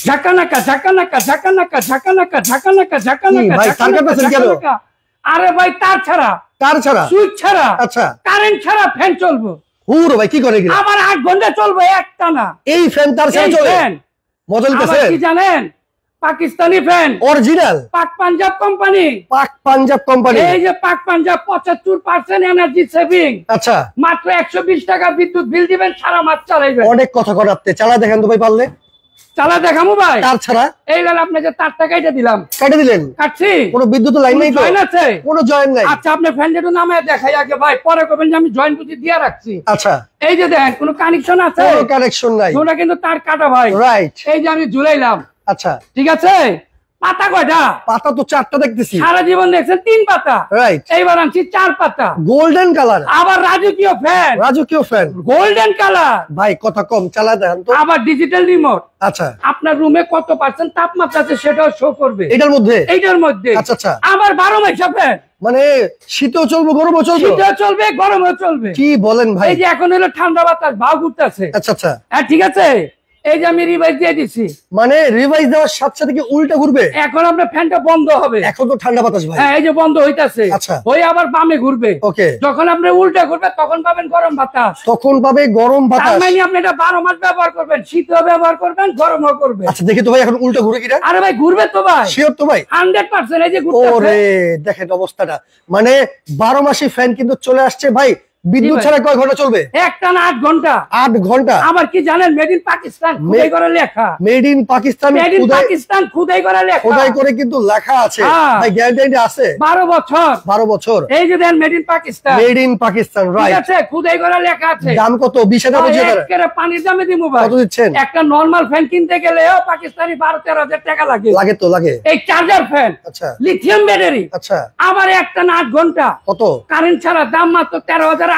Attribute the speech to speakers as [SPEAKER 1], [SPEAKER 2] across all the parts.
[SPEAKER 1] ঝাঁকানাকা ঝাঁকানাকা ঝাঁকানাকা ঝাঁকানাকা ঝাঁকানাকা ঝাঁকানাকা। আরে ভাই তার ছাড়া সুইচ ছাড়া
[SPEAKER 2] আচ্ছা
[SPEAKER 1] কারেন্ট ছাড়া ফ্যান চলবে।
[SPEAKER 2] হুর ভাই কি করে
[SPEAKER 1] আবার 8 ঘন্টা চলবে একটানা
[SPEAKER 2] এই ফ্যান তার ছাড়া চলে। মজা নিতেছেন
[SPEAKER 1] কি জানেন? পাকিস্তানি ফ্যান
[SPEAKER 2] অরিজিনাল
[SPEAKER 1] পাক পাঞ্জাব কোম্পানি। এই যে পাক পাঞ্জাব 75% এনার্জি সেভিং।
[SPEAKER 2] আচ্ছা
[SPEAKER 1] মাত্র 120 টাকা বিদ্যুৎ বিল দিবেন, সারা মাস চালাইবেন।
[SPEAKER 2] অনেক কথা করাতে চালা দেখেন তো ভাই, পারলে
[SPEAKER 1] চালা দেখামু ভাই।
[SPEAKER 2] তার ছাড়া
[SPEAKER 1] এই গেল আপনাকে তারটা কেটে দিলাম।
[SPEAKER 2] কেটে দিলেন?
[SPEAKER 1] কাটছি।
[SPEAKER 2] কোনো বিদ্যুৎ লাইন নাই তো?
[SPEAKER 1] জয়েন আছে?
[SPEAKER 2] কোনো জয়েন নাই।
[SPEAKER 1] আচ্ছা আপনি ফ্যানটা একটু নামায় দেখাই আগে ভাই, পরে কবেন যে আমি জয়েন বুঝি দিয়ে রাখছি।
[SPEAKER 2] আচ্ছা
[SPEAKER 1] এই যে দেখেন কোনো কানেকশন আছে?
[SPEAKER 2] কোনো কানেকশন নাই।
[SPEAKER 1] ওটা কিন্তু তার কাটা ভাই।
[SPEAKER 2] রাইট।
[SPEAKER 1] এই যে আমি ঝুলাইলাম।
[SPEAKER 2] আচ্ছা
[SPEAKER 1] ঠিক আছে। পাতা কয়টা?
[SPEAKER 2] পাতা তো 4টা দেখতেছি।
[SPEAKER 1] সারা জীবন দেখছেন 3 পাতা।
[SPEAKER 2] রাইট।
[SPEAKER 1] এইবার আনছি 4 পাতা।
[SPEAKER 2] Golden colour.
[SPEAKER 1] আবার রাজকীয় ফ্যান গোল্ডেন কালার।
[SPEAKER 2] ভাই কথা কম, চালা দেখান তো।
[SPEAKER 1] আবার ডিজিটাল রিমোট।
[SPEAKER 2] আচ্ছা
[SPEAKER 1] আপনার রুমে কত পার্সেন্ট তাপমাত্রা আছে সেটাও শো করবে
[SPEAKER 2] এইটার মধ্যে।
[SPEAKER 1] আচ্ছা
[SPEAKER 2] আচ্ছা
[SPEAKER 1] আবার 12 মাস ফ্যান,
[SPEAKER 2] মানে শীতেও চলবে গরমও চলবে?
[SPEAKER 1] শীতেও চলবে গরমেও চলবে।
[SPEAKER 2] কি বলেন ভাই?
[SPEAKER 1] এই যে এখন হলো ঠান্ডা বাতাস ভাও ঘুরতেছে।
[SPEAKER 2] আচ্ছা আচ্ছা
[SPEAKER 1] হ্যাঁ ঠিক আছে। এই যে আমি রিভাইজ দিয়ে দিছি।
[SPEAKER 2] মানে রিভাইজ দেওয়ার সাথে সাথে কি উল্টা ঘুরবে?
[SPEAKER 1] এখন আপনার ফ্যানটা বন্ধ হবে।
[SPEAKER 2] এখন তো ঠান্ডা বাতাস ভাই।
[SPEAKER 1] হ্যাঁ এই যে বন্ধ হইতাছে।
[SPEAKER 2] আচ্ছা
[SPEAKER 1] ওই আবার বামে ঘুরবে।
[SPEAKER 2] ওকে।
[SPEAKER 1] যখন আপনি উল্টা ঘুরবে তখন পাবেন গরম বাতাস।
[SPEAKER 2] তখন পাবে গরম বাতাস।
[SPEAKER 1] তার মানে আপনি এটা 12 মাস ব্যবহার করবেন, শীতও ব্যবহার করবেন গরমও করবেন।
[SPEAKER 2] আচ্ছা দেখি তো ভাই এখন উল্টা ঘুরে কিনা।
[SPEAKER 1] আরে ভাই ঘুরবে তো ভাই,
[SPEAKER 2] শিওর তো ভাই?
[SPEAKER 1] 100% এই যে ঘুরতেছে।
[SPEAKER 2] ওরে দেখেন অবস্থাটা, মানে 12 মাসি ফ্যান কিন্তু চলে আসছে ভাই। বিদ্যুৎ ছাড়া কয় ঘন্টা চলবে?
[SPEAKER 1] একটানা 8 ঘন্টা।
[SPEAKER 2] 8 ঘন্টা।
[SPEAKER 1] আবার কি জানেন? মেড ইন পাকিস্তান খোদাই করে লেখা।
[SPEAKER 2] মেড ইন পাকিস্তান
[SPEAKER 1] খোদাই করে লেখা।
[SPEAKER 2] খোদাই করে কিন্তু লেখা আছে ভাই। গ্যারান্টি আছে
[SPEAKER 1] 12 বছর।
[SPEAKER 2] 12 বছর।
[SPEAKER 1] এই যে then made in Pakistan.
[SPEAKER 2] Made in Pakistan right.
[SPEAKER 1] ঠিক আছে, খোদাই করে লেখা আছে।
[SPEAKER 2] দাম কত? 20,000 25,000?
[SPEAKER 1] একেবারে পানির দামে দিমু ভাই।
[SPEAKER 2] কত দিচ্ছেন?
[SPEAKER 1] একটা নরমাল ফ্যান কিনতে গেলেও পাকিস্তানি 12-13,000 টাকা লাগে।
[SPEAKER 2] লাগে।
[SPEAKER 1] এই চার্জার ফ্যান।
[SPEAKER 2] আচ্ছা
[SPEAKER 1] লিথিয়াম ব্যাটারি।
[SPEAKER 2] আচ্ছা
[SPEAKER 1] আবার একটানা 8 ঘন্টা।
[SPEAKER 2] কত?
[SPEAKER 1] কারেন্ট ছাড়া দাম মাত্র 13,800।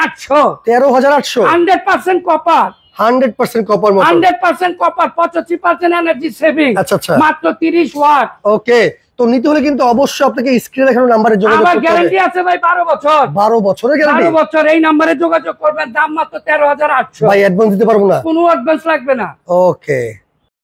[SPEAKER 2] 13,800।
[SPEAKER 1] 100% copper.
[SPEAKER 2] 100% copper motor.
[SPEAKER 1] 100% copper, 85% energy saving.
[SPEAKER 2] আচ্ছা আচ্ছা
[SPEAKER 1] মাত্র 30 ওয়াট।
[SPEAKER 2] ওকে। তো নিতে হলে কিন্তু অবশ্যই আপনাকে স্ক্রিনে দেখানো নম্বরে যোগাযোগ করতে হবে।
[SPEAKER 1] আবার গ্যারান্টি আছে ভাই 12 বছর।
[SPEAKER 2] 12 বছরের গ্যারান্টি?
[SPEAKER 1] 12 বছর। এই নম্বরে যোগাযোগ করবেন, দাম মাত্র 13,800।
[SPEAKER 2] ভাই অ্যাডভান্স দিতে পারবো না?
[SPEAKER 1] কোনো অ্যাডভান্স লাগবে না।
[SPEAKER 2] ওকে।